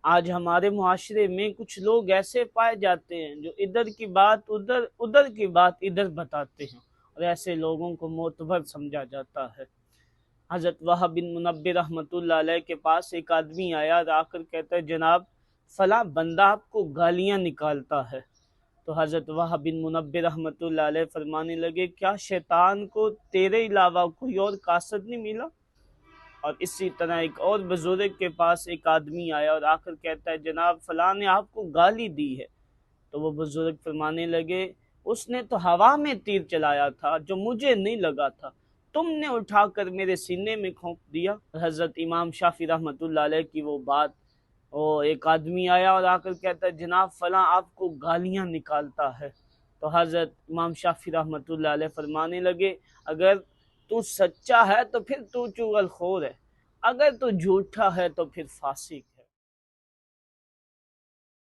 آج ہمارے معاشرے میں کچھ لوگ ایسے پائے جاتے ہیں جو ادھر کی بات ادھر، ادھر کی بات ادھر بتاتے ہیں، اور ایسے لوگوں کو معتبر سمجھا جاتا ہے۔ حضرت وہب بن منبہ رحمۃ اللہ علیہ کے پاس ایک آدمی آیا اور آ کر کہتا ہے جناب فلاں بندہ آپ کو گالیاں نکالتا ہے۔ تو حضرت وہب بن منبہ رحمۃ اللہ علیہ فرمانے لگے کیا شیطان کو تیرے علاوہ کوئی اور قاصد نہیں ملا؟ اور اسی طرح ایک اور بزرگ کے پاس ایک آدمی آیا اور آ کر کہتا ہے جناب فلاں نے آپ کو گالی دی ہے۔ تو وہ بزرگ فرمانے لگے اس نے تو ہوا میں تیر چلایا تھا جو مجھے نہیں لگا تھا، تم نے اٹھا کر میرے سینے میں کھونک دیا۔ حضرت امام شافعی رحمۃ اللہ علیہ کی وہ بات، وہ ایک آدمی آیا اور آ کر کہتا ہے جناب فلاں آپ کو گالیاں نکالتا ہے۔ تو حضرت امام شافعی رحمۃ اللہ علیہ فرمانے لگے اگر تو سچا ہے تو پھر تو چغل خور ہے، اگر تو جھوٹا ہے تو پھر فاسق ہے۔